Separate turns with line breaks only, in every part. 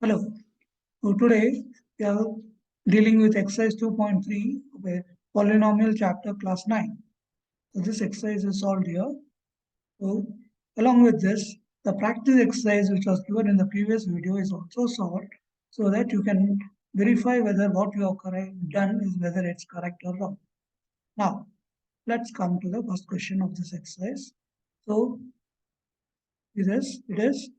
Hello. So today we are dealing with exercise 2.3 of a polynomial chapter class 9. So this exercise is solved here. So along with this, the practice exercise which was given in the previous video is also solved so that you can verify whether what you have done is whether it's correct or wrong. Now, let's come to the first question of this exercise. So it is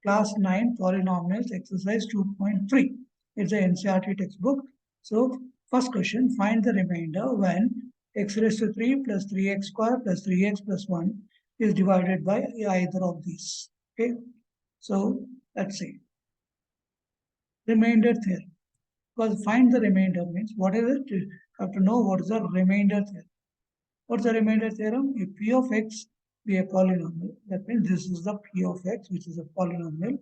Class 9 Polynomials Exercise 2.3. It's a NCERT textbook. So, first question, find the remainder when x raised to 3 plus 3x square plus 3x plus 1 is divided by either of these. Okay. So, let's see. Remainder theorem. Because find the remainder means what is it? You have to know what is the remainder theorem. What's the remainder theorem? If p of x be a polynomial, that means this is the p of x, which is a polynomial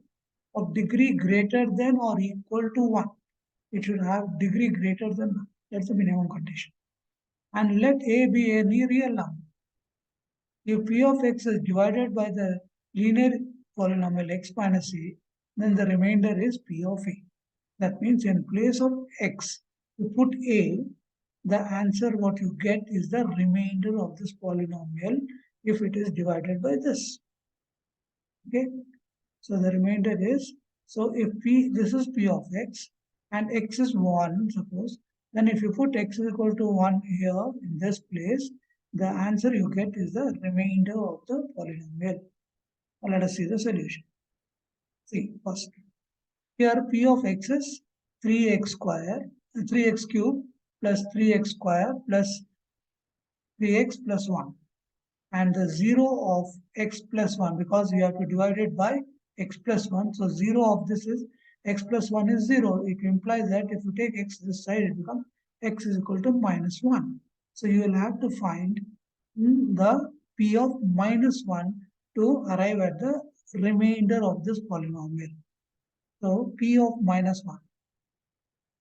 of degree greater than or equal to 1. It should have degree greater than 1. That's the minimum condition. And let a be any real number. If p of x is divided by the linear polynomial x minus a, then the remainder is p of a. That means in place of x, you put a, the answer what you get is the remainder of this polynomial if it is divided by this. Okay, so the remainder is, so if p, this is p of x and x is 1, suppose, then if you put x is equal to 1 here in this place, the answer you get is the remainder of the polynomial. Now let us see the solution. See, first, here p of x is 3x square, 3x cube plus 3x square plus 3x plus 1. And the 0 of x plus 1, because you have to divide it by x plus 1. So 0 of this is x plus 1 is 0. It implies that if you take x this side, it becomes x is equal to minus 1. So you will have to find the p of minus 1 to arrive at the remainder of this polynomial. So p of minus 1.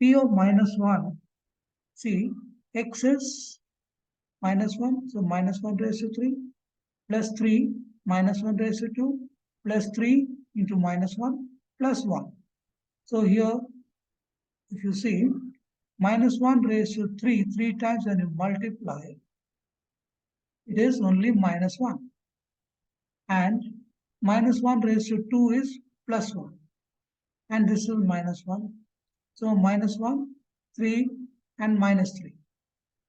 P of minus 1, see, x is minus 1, so minus 1 raised to 3, plus 3 minus 1 raised to 2, plus 3 into minus 1 plus 1. So here, if you see, minus 1 raised to 3 times when you multiply, it is only minus 1. And minus 1 raised to 2 is plus 1. And this is minus 1. So minus 1, 3 and minus 3.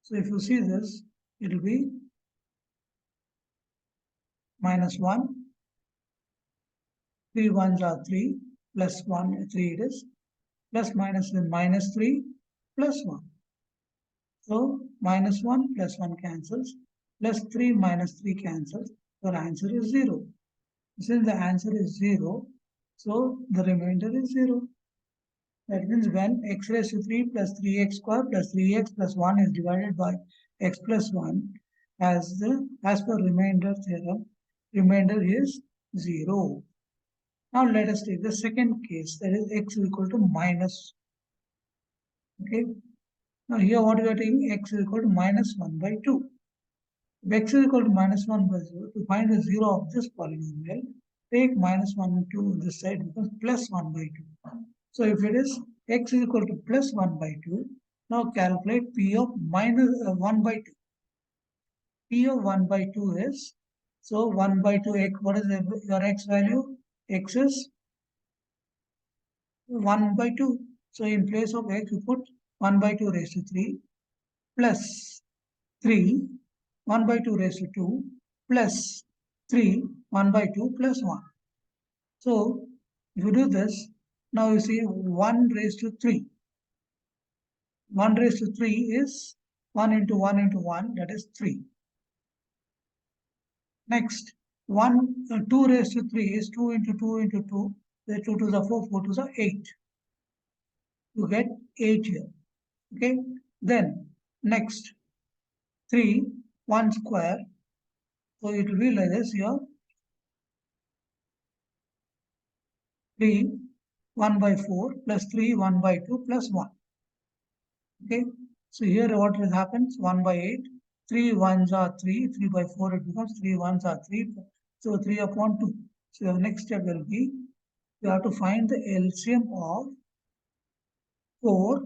So if you see this, it will be minus 1, 3 ones are 3, plus 1, 3 it is, plus minus is minus 3, plus 1. So minus 1 plus 1 cancels, plus 3 minus 3 cancels, your answer is 0. Since the answer is 0, so the remainder is 0. That means when x raised to 3 plus 3x square plus 3x plus 1 is divided by x plus 1, as per remainder theorem, remainder is 0. Now let us take the second case, that is x is equal to minus. Okay. Now here what we are taking, x is equal to minus 1 by 2. If x is equal to minus 1 by 0, to find the 0 of this polynomial, take minus 1 and 2 on this side becomes plus 1 by 2. So if it is x is equal to plus 1 by 2, now calculate p of minus 1 by 2. P of 1 by 2 is, so 1 by 2 x, what is your x value? X is 1 by 2. So in place of x, you put 1 by 2 raised to 3 plus 3, 1 by 2 raised to 2 plus 3, 1 by 2 plus 1. So if you do this, now you see 1 raised to 3. 1 raised to 3 is 1 into 1 into 1, that is 3. Next, 2 raised to 3 is 2 into 2 into 2. The 2 to the 4, 4 to the 8. You get 8 here. Okay. Then next, 3, 1 square. So it will be like this here. 3, 1 by 4 plus 3, 1 by 2 plus 1. Okay. So here what will happen? 1 by 8. 3 ones are 3. 3 by 4 it becomes 3 ones are 3. So 3 upon 2. So the next step will be you have to find the LCM of 4,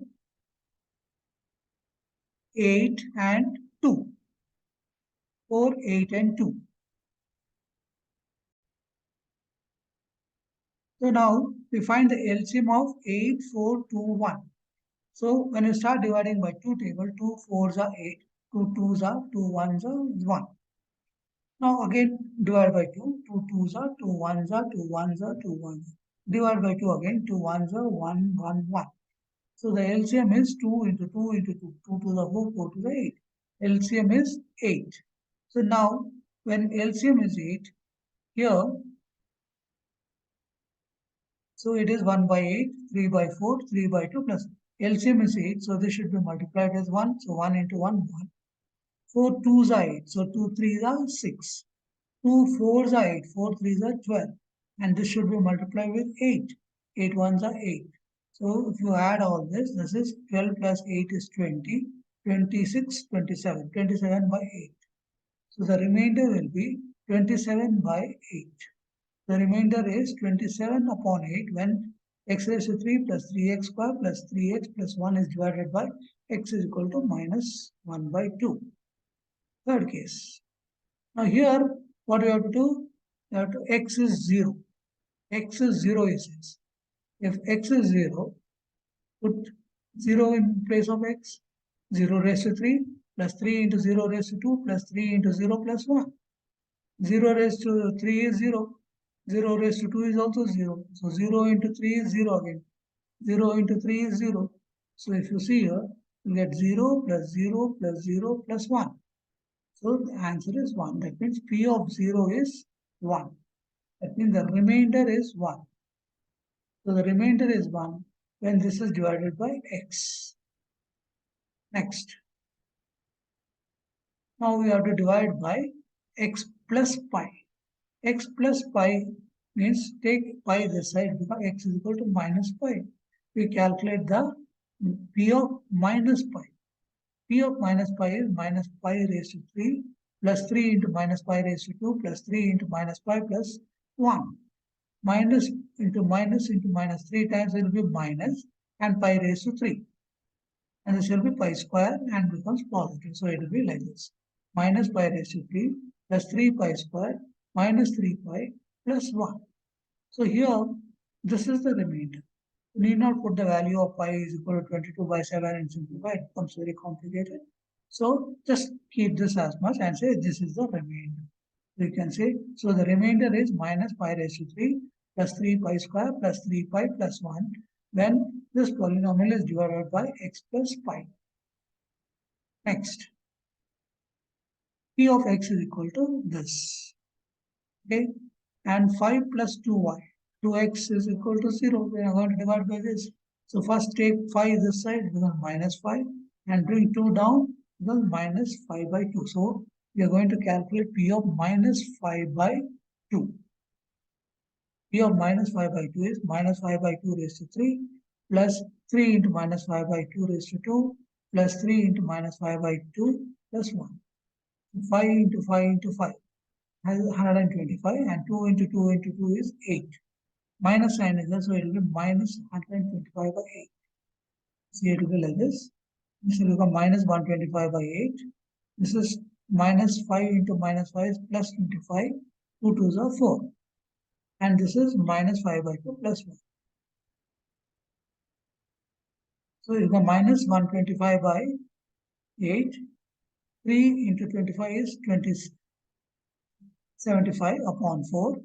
8 and 2. 4, 8 and 2. So now we find the LCM of 8, 4, 2, 1. So when you start dividing by 2 table, 2 4s are 8, 2 2s are 2 1s are 1. Now again divide by 2, 2 2s are 2 1s are 2 1s are 2 1s. Divide by 2 again, 2 1s are 1 1 1. So the LCM is 2 into 2 into 2, 2 to the 4, 4 to the 8. LCM is 8. So now when LCM is 8, here, so it is 1 by 8, 3 by 4, 3 by 2 plus LCM is 8. So this should be multiplied as 1. So 1 into 1, 1. 4 2s are 8. So 2 3s are 6. 2 4s are 8. 4 3s are 12. And this should be multiplied with 8. 8 1s are 8. So if you add all this, this is 12 plus 8 is 20, 26, 27, 27 by 8. So the remainder will be 27 by 8. The remainder is 27 upon 8 when x raised to 3 plus 3x square plus 3x plus 1 is divided by x is equal to minus 1 by 2. Third case. Now here, what we have to do? We have to x is 0. X is 0 is x. If x is 0, put 0 in place of x. 0 raised to 3 plus 3 into 0 raised to 2 plus 3 into 0 plus 1. 0 raised to 3 is 0. 0 raised to 2 is also 0. So 0 into 3 is 0 again. 0 into 3 is 0. So if you see here, you get 0 plus 0 plus 0 plus 1. So the answer is 1. That means P of 0 is 1. That means the remainder is 1. So the remainder is 1 when this is divided by x. Next. Now we have to divide by x plus pi. X plus pi means take pi this side because x is equal to minus pi. We calculate the P of minus pi. P of minus pi is minus pi raised to 3 plus 3 into minus pi raised to 2 plus 3 into minus pi plus 1. Minus into minus 3 times it will be minus and pi raised to 3. And this will be pi square and becomes positive. So it will be like this. Minus pi raised to 3 plus 3 pi square minus 3 pi plus 1. So here, this is the remainder. You need not put the value of pi is equal to 22 by 7 and simplify. It becomes very complicated. So just keep this as much and say this is the remainder. You can say, so the remainder is minus pi raised to 3 plus 3 pi square plus 3 pi plus 1 when this polynomial is divided by x plus pi. Next, p of x is equal to this. Okay, and 5 plus 2y. 2x is equal to 0. We are going to divide by this. So first take 5 this side becomes minus 5 and bring 2 down becomes minus 5 by 2. So we are going to calculate p of minus 5 by 2. P of minus 5 by 2 is minus 5 by 2 raised to 3 plus 3 into minus 5 by 2 raised to 2 plus 3 into minus 5 by 2 plus 1. 5 into 5 into 5 has 125 and 2 into 2 into 2 is 8. Minus sign is there, so it will be minus 125 by 8. See, it will be like this. This will become minus 125 by 8. This is minus 5 into minus 5 is plus 25. 2 2s are 4. And this is minus 5 by 2 plus 1. So it becomes minus 125 by 8. 3 into 25 is 75 upon 4.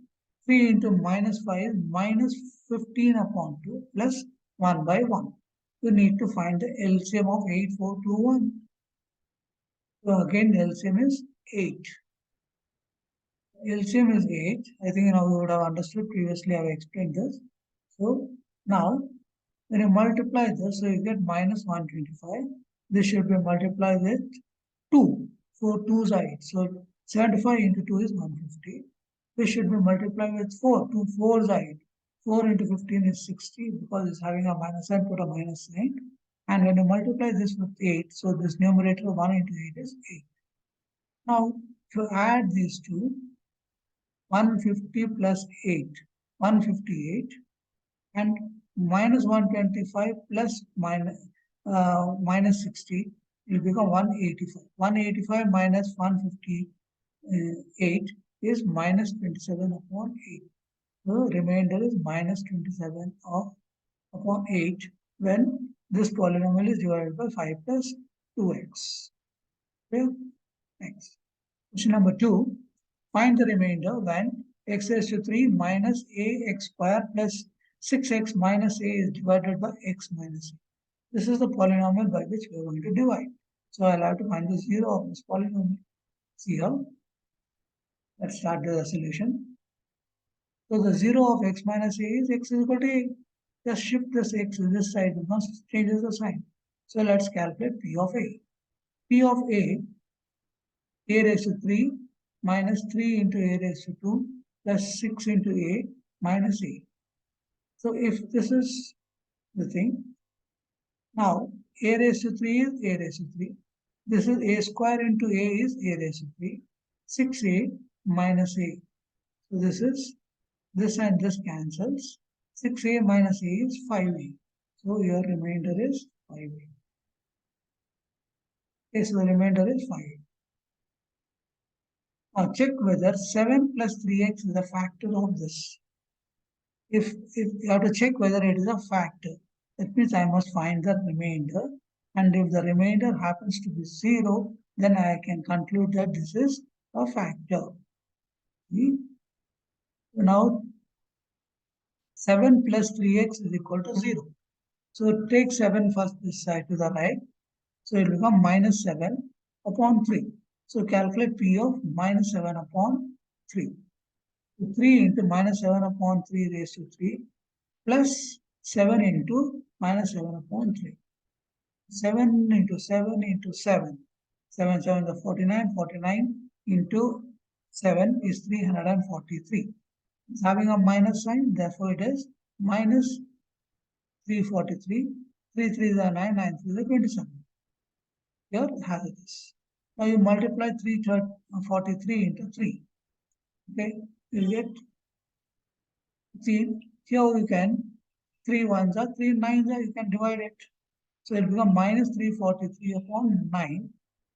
3 into minus 5 is minus 15 upon 2 plus 1 by 1. You need to find the LCM of 8, 4, 2, 1. So again, LCM is 8. LCM is 8. I think now you would have understood previously. I have explained this. So now, when you multiply this, so you get minus 125. This should be multiplied with 2. 4 2s are 8. So 75 into 2 is 150. This should be multiplied with 4. 2 4s are 8. 4 into 15 is 60 because it's having a minus sign, put a minus sign. And when you multiply this with 8, so this numerator 1 into 8 is 8. Now, if you add these two, 150 plus 8, 158 and minus 125 plus minus 60 will become 185. 185 minus 158 is minus 27 upon 8. The remainder is minus 27 upon 8 when this polynomial is divided by 5 plus 2x. Okay, next. Question number 2. Find the remainder when x raised to 3 minus ax square plus 6x minus a is divided by x minus a. This is the polynomial by which we are going to divide. So I'll have to find the zero of this polynomial. See how? Let's start the solution. So the zero of x minus a is x is equal to a. Just shift this x to this side, it must changes the sign. So let's calculate P of a. P of a raised to 3 minus 3 into a raised to 2 plus 6 into a minus a. So if this is the thing, now a raised to 3 is a raised to 3. This is a square into a is a raised to 3. 6a minus a. So this and this cancels. 6a minus a is 5a. So your remainder is 5a. Okay, so the remainder is 5. Now check whether 7 plus 3x is a factor of this. If you have to check whether it is a factor, that means I must find the remainder. And if the remainder happens to be 0, then I can conclude that this is a factor. See? Now 7 plus 3x is equal to 0. So take 7 first this side to the right. So it will become minus 7 upon 3. So calculate P of minus 7 upon 3. So 3 into minus 7 upon 3 raised to 3 plus 7 into minus 7 upon 3. 7 into 7 into 7. 7 7 is 49. 49 into 7 is 343. It's having a minus sign, therefore it is minus 343. 3 3 is 9, 9 3 is 27. Here has it is. Now you multiply 343 into 3. Okay, you get 3. Here you can 3 ones are 3 nines are, you can divide it. So it becomes minus 343 upon 9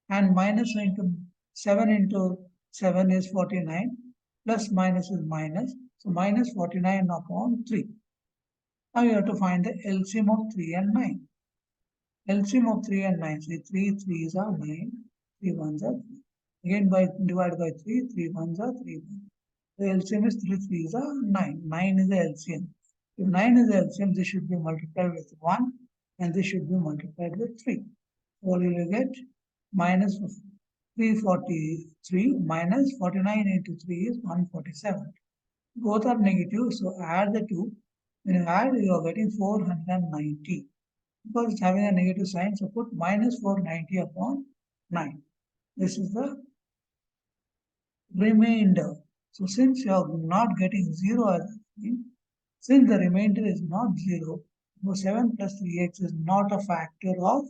and minus into 7 into 7 is 49 plus minus is minus. So minus 49 upon 3. Now you have to find the LCM of 3 and 9. LCM of 3 and 9. So 3 3s are 9, 3 1s are 3. Again by divided by 3, 3 1s are 3 1. The LCM is 3 3s are 9. 9 is the LCM. If 9 is the LCM, this should be multiplied with 1 and this should be multiplied with 3. What will you get? Minus 343 minus 49 into 3 is 147. Both are negative, so add the two. When you add, you are getting 490. Because it's having a negative sign, so put minus 490 upon 9. This is the remainder. So since you are not getting 0 as a thing, since the remainder is not 0, so 7 plus 3x is not a factor of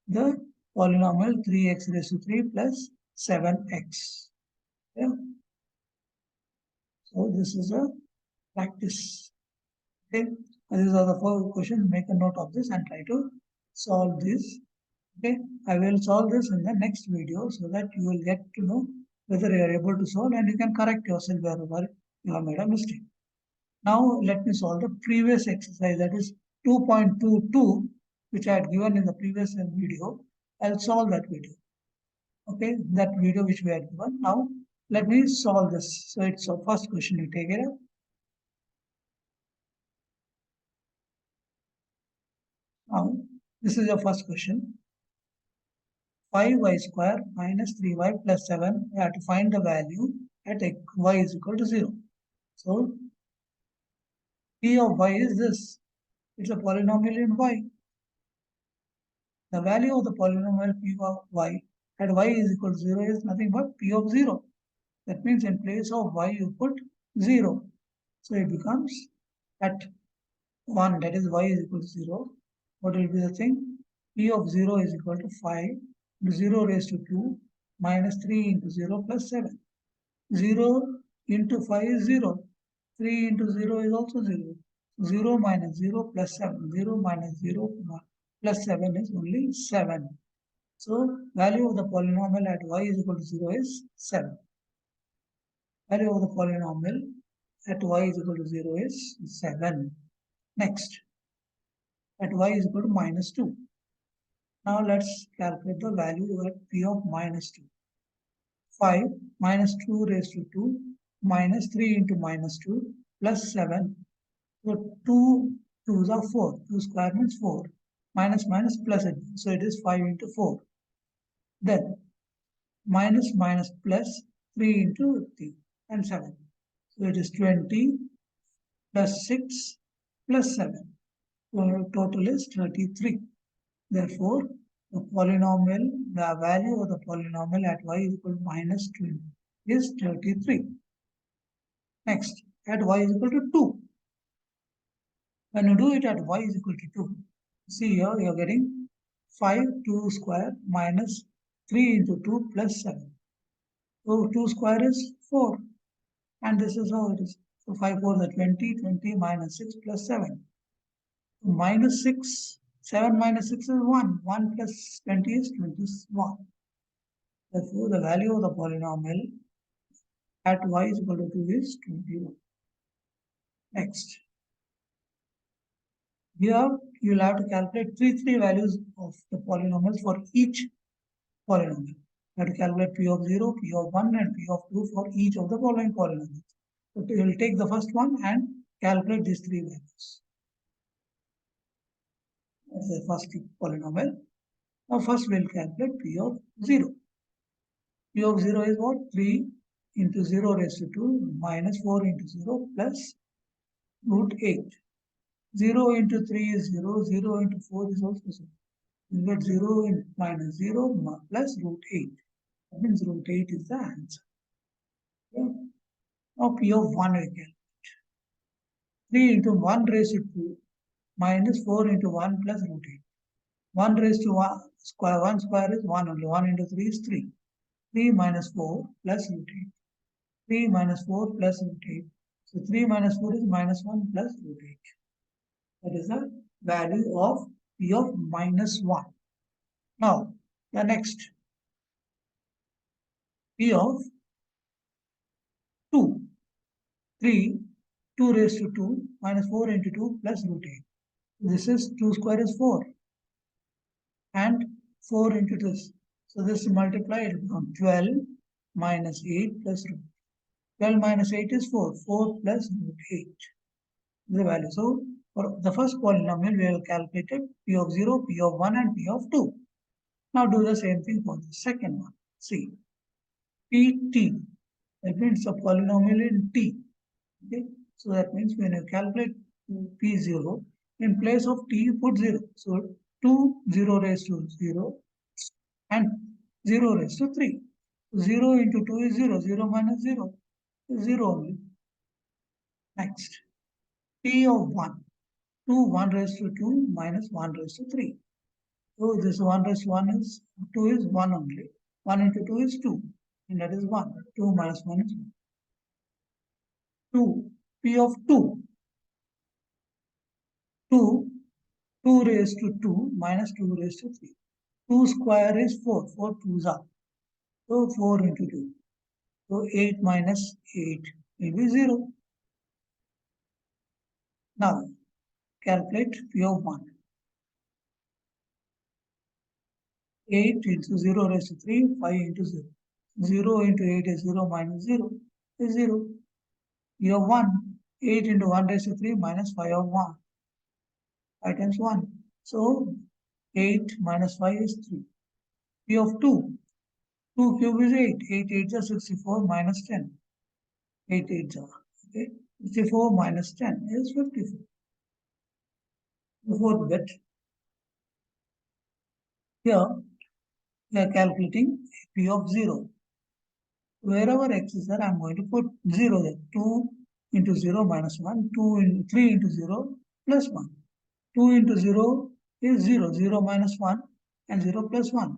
the polynomial 3x raised to 3 plus 7x. Yeah. So this is a practice. Okay. These are the 4 questions. Make a note of this and try to solve this. Okay. I will solve this in the next video so that you will get to know whether you are able to solve and you can correct yourself wherever you have made a mistake. Now let me solve the previous exercise, that is 2.22, which I had given in the previous video. I'll solve that video. Okay, that video which we had given. Now let me solve this. So it's the first question, you take it up. Now this is your first question. 5y square minus 3y plus 7. We have to find the value at y is equal to 0. So p of y is this. It's a polynomial in y. The value of the polynomial p of y at y is equal to 0 is nothing but p of 0. That means in place of y you put 0. So it becomes at 1, that is y is equal to 0. What will be the thing? P of 0 is equal to 5 into 0 raised to 2 minus 3 into 0 plus 7. 0 into 5 is 0. 3 into 0 is also 0. 0 minus 0 plus 7. 0 minus 0 plus 7 is only 7. So value of the polynomial at y is equal to 0 is 7. Value of the polynomial at y is equal to 0 is 7. Next, at y is equal to minus 2. Now let's calculate the value at p of minus 2. 5 minus 2 raised to 2 minus 3 into minus 2 plus 7. So 2 2s are 4. 2 square means 4. Minus minus plus it. So it is 5 into 4. Then minus minus plus 3 into 3 and 7. So it is 20 plus 6 plus 7. So total is 33. Therefore, the value of the polynomial at y is equal to minus 20 is 33. Next, at y is equal to 2. When you do it at y is equal to 2, see here you are getting 5 2 square minus 3 into 2 plus 7. So 2 square is 4. And this is how it is. So 5 4 is 20, 20 minus 6 plus 7. So minus 6, 7 minus 6 is 1. 1 plus 20 is 21. Therefore, the value of the polynomial at y is equal to 2 is 21. Next. Here, you will have to calculate three values of the polynomials for each polynomial. You have to calculate p of 0, p of 1, and p of 2 for each of the following polynomials. So you will take the first one and calculate these three values. That's the first polynomial. Now first we will calculate p of 0. P of 0 is what? 3 into 0 raised to 2 minus 4 into 0 plus root 8. 0 into 3 is 0. 0 into 4 is also 0. You get 0 in minus 0 plus root 8. That means root 8 is the answer. Okay. Now p of 1 we calculate. 3 into 1 raised to 2 minus 4 into 1 plus root 8. 1 raised to 1 square is 1 only. 1 into 3 is 3. 3 minus 4 plus root 8. 3 minus 4 plus root 8. So 3 minus 4 is minus 1 plus root 8. That is the value of p of minus 1. Now, the next p of 2. 3, 2 raised to 2 minus 4 into 2 plus root 8. This is 2 square is 4. And 4 into this. So this multiply it will become 12 minus 8 plus root. 12 minus 8 is 4. 4 plus root 8 is the value. So for the first polynomial, we have calculated p of 0, p of 1, and p of 2. Now do the same thing for the second one. See, pt. That means a polynomial in t. Okay. So that means when you calculate p0, in place of t, you put 0. So 2, 0 raised to 0, and 0 raised to 3. 0 into 2 is 0. 0 minus 0 is 0 only. Next, p of 1. 2, 1 raised to 2 minus 1 raised to 3. So this 1 raised to 1 is 2 is 1 only. 1 into 2 is 2. And that is 1. 2 minus 1 is 1. 2. P of 2. 2. 2 raised to 2 minus 2 raised to 3. 2 square is 4. 4 2s are. So 4 into 2. So 8 minus 8 will be 0. Now calculate P of 1. 8 into 0 raised to 3, 5 into 0. 0 into 8 is 0 minus 0 is 0. P of 1. 8 into 1 raised to 3 minus 5 of 1. 5 times 1. So 8 minus 5 is 3. P of 2. 2 cube is 8. 8 8 is 64 minus 10. 8 8 is okay. 64 minus 10 is 54. The fourth bit. Here we are calculating P of 0. Wherever x is there, I am going to put 0 there. 2 into 0 minus 1. 3 into 0 plus 1. 2 into 0 is 0. 0 minus 1 and 0 plus 1.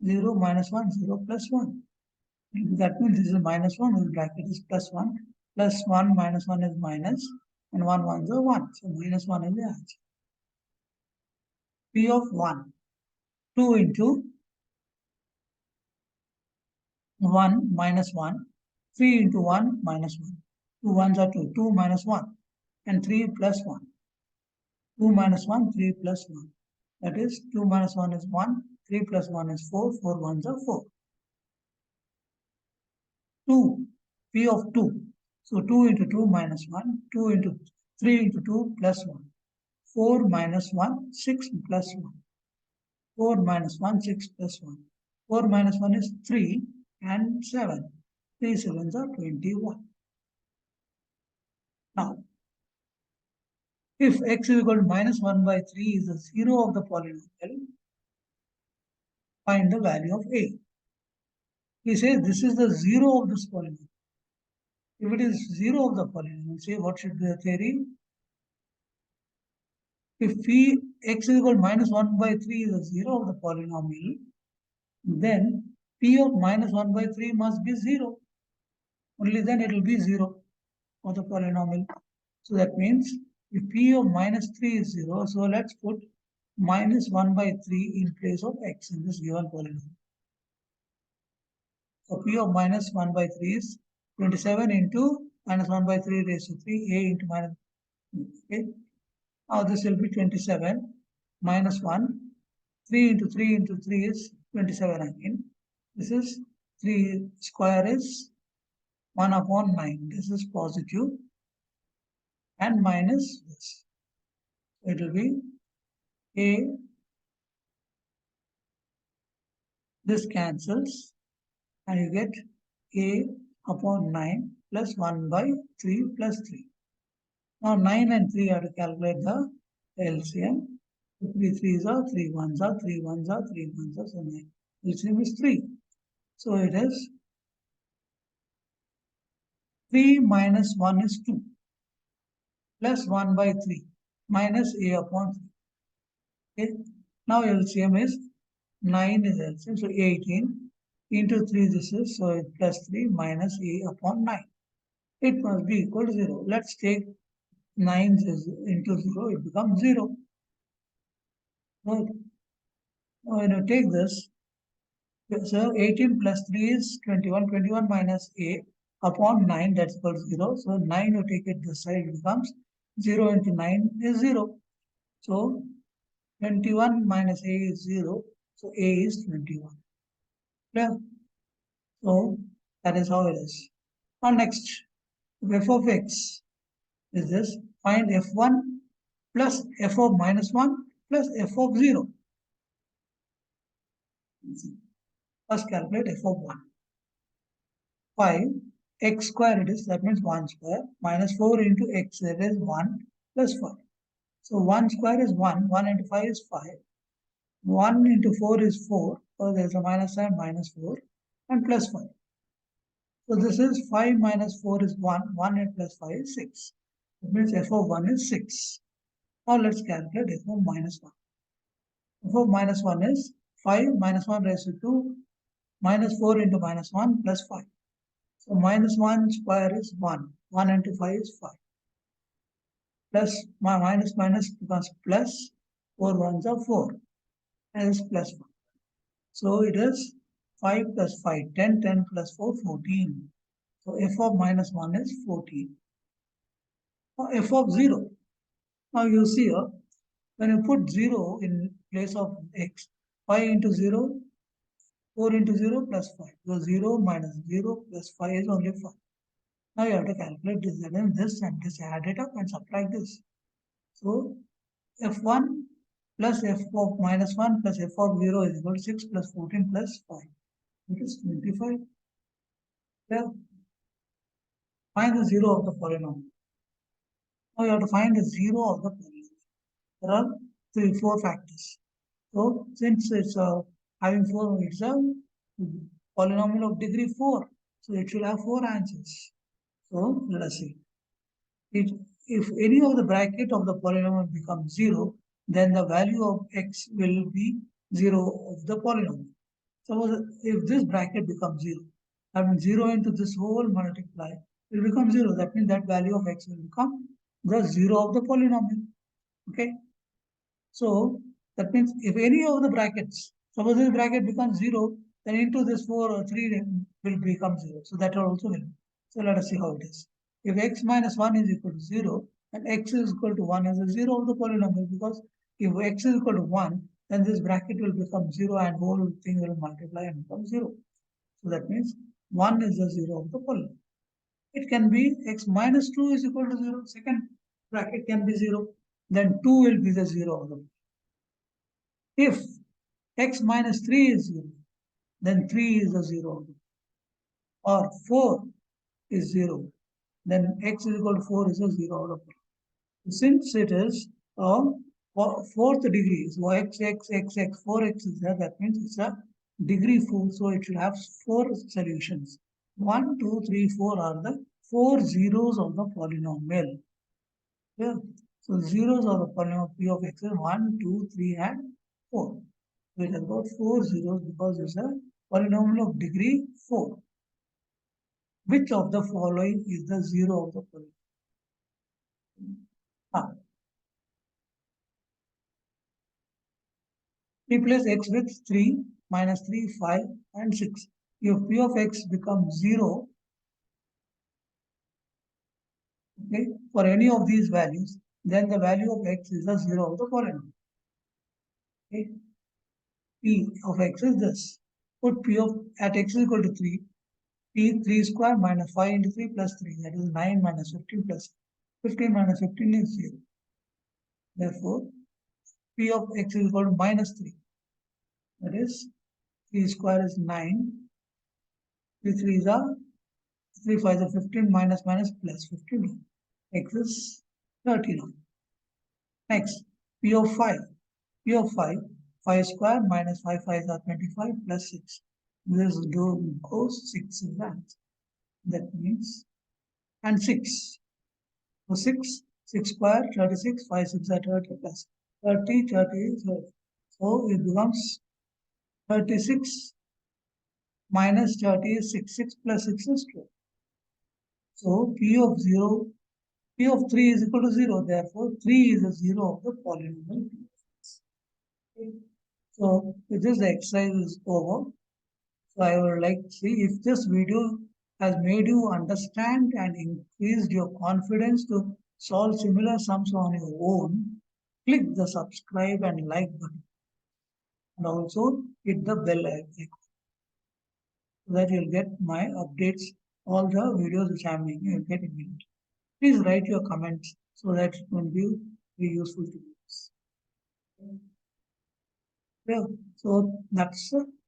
0 minus 1, 0 plus 1. That means this is minus 1, the bracket is plus 1. Plus 1 minus 1 is minus. and 1 ones are 1. So minus 1 is the answer. P of 1, 2 into 1 minus 1, 3 into 1 minus 1. 2 ones are 2, 2 minus 1, and 3 plus 1. 2 minus 1, 3 plus 1. That is 2 minus 1 is 1, 3 plus 1 is 4, 4 ones are 4. 2, P of 2. So 2 into 2 minus 1, 2 into 3 into 2 plus 1. 4 minus 1, 6 plus 1. 4 minus 1, 6 plus 1. 4 minus 1 is 3 and 7. 3 sevens are 21. Now, if x is equal to minus 1 by 3 is the zero of the polynomial, find the value of a. He says this is the zero of this polynomial. If it is zero of the polynomial, say what should be the theory? If x is equal to minus 1 by 3 is the zero of the polynomial, then p of minus 1 by 3 must be 0. Only then it will be 0 of the polynomial. So that means if p of minus 3 is 0, so let's put minus 1 by 3 in place of x in this given polynomial. So p of minus 1 by 3 is 27 into minus 1 by 3 raised to 3, a into minus. Okay. Now this will be 27 minus 1. 3 into 3 into 3 is 27 again. This is 3 square is 1 upon 9. This is positive and minus this. So it will be a. This cancels and you get a upon 9 plus 1 by 3 plus 3. Now 9 and 3 are to calculate the LCM. 3 3s are 3 1s are 3 1s are 3 1s are, so 9. LCM is 3. So it is 3 minus 1 is 2 plus 1 by 3 minus a upon 3. Okay. Now LCM is 9 is LCM, so 18 into 3 this is, so it's plus 3 minus a upon 9. It must be equal to 0. Let's take 9 into 0, it becomes 0. Right. Now when you take this, so 18 plus 3 is 21, 21 minus a upon 9, that's equal to 0. So 9 you take it this side, it becomes 0 into 9 is 0. So 21 minus a is 0, so a is 21. Yeah. So that is how it is. Now next, f of x is this, find f1 plus f of minus 1 plus f of 0. First calculate f of 1. 5 x square it is, that means 1 square, minus 4 into x, that is 1 plus 5. So 1 square is 1, 1 into 5 is 5, 1 into 4 is 4, so there is a minus sign, minus 4, and plus 5. So this is 5 minus 4 is 1, 1 and plus 5 is 6. That means f of 1 is 6. Now let's calculate f of minus 1. F of minus 1 is 5 minus 1 raised to 2 minus 4 into minus 1 plus 5. So minus 1 square is 1. 1 into 5 is 5. Plus minus minus becomes plus. 4 ones are 4. And is plus 1. So it is 5 plus 5, 10, 10 plus 4, 14. So f of minus 1 is 14. Now f of 0. Now you see here, when you put 0 in place of x, 5 into 0, 4 into 0 plus 5. So 0 minus 0 plus 5 is only 5. Now you have to calculate this, and this and this, add it up and subtract this. So f1 plus f of minus 1 plus f of 0 is equal to 6 plus 14 plus 5. It is 25. Yeah. Find the 0 of the polynomial. Now you have to find the 0 of the polynomial. There are 4 factors. So since it's having 4, it's a polynomial of degree 4. So it should have 4 answers. So let us see. If any of the bracket of the polynomial becomes 0, then the value of x will be 0 of the polynomial. Suppose if this bracket becomes 0, I mean 0 into this whole multiply will become 0. That means that value of x will become the zero of the polynomial. Okay. So that means if any of the brackets, suppose this bracket becomes 0, then into this 4 or 3 will become 0. So that also will. So let us see how it is. If x minus 1 is equal to 0 and x is equal to 1 is the 0 of the polynomial, because if x is equal to 1, then this bracket will become 0 and whole thing will multiply and become 0. So that means 1 is the 0 of the polynomial. It can be x minus 2 is equal to 0. Second bracket can be 0. Then 2 will be the 0 of the polynomial. If x minus 3 is 0, then 3 is a 0. Or 4 is 0, then x is equal to 4 is a 0. Since it is a fourth degree, so x, 4x is there, that means it's a degree 4, so it should have 4 solutions. 1, 2, 3, 4 are the 4 zeros of the polynomial. Yeah. So zeros of the polynomial p of x is 1, 2, 3, and 4. So it has got 4 zeros because it's a polynomial of degree 4. Which of the following is the zero of the polynomial? Replace x with 3, minus 3, 5, and 6. If p of x becomes 0, okay, for any of these values, then the value of x is the 0 of the polynomial. Okay. P of x is this. Put p of at x is equal to 3. P 3 square minus 5 into 3 plus 3. That is 9 minus 15 plus 15 minus 15 is 0. Therefore, p of x is equal to minus 3. That is 3 square is 9. 3 3 is a 3 5 is 15 minus minus plus 15. X is 39. Next, p of 5. P of 5. 5 square minus 5 5 is 25 plus 6. This goes 6 is that. That means, and 6. So 6, 6 square, 36, 5, 6 are 30 plus 30, 30, 30. So it becomes 36 minus 30 is 6, 6 plus 6 is 2. So P of 0, P of 3 is equal to 0. Therefore, 3 is a 0 of the polynomial. Okay. So with this, the exercise is over. So I would like to see if this video has made you understand and increased your confidence to solve similar sums on your own. Click the subscribe and like button, and also hit the bell icon so that you'll get my updates. All the videos which I'm making, you'll get immediately. Please write your comments so that it will be useful to you. Yeah, so that's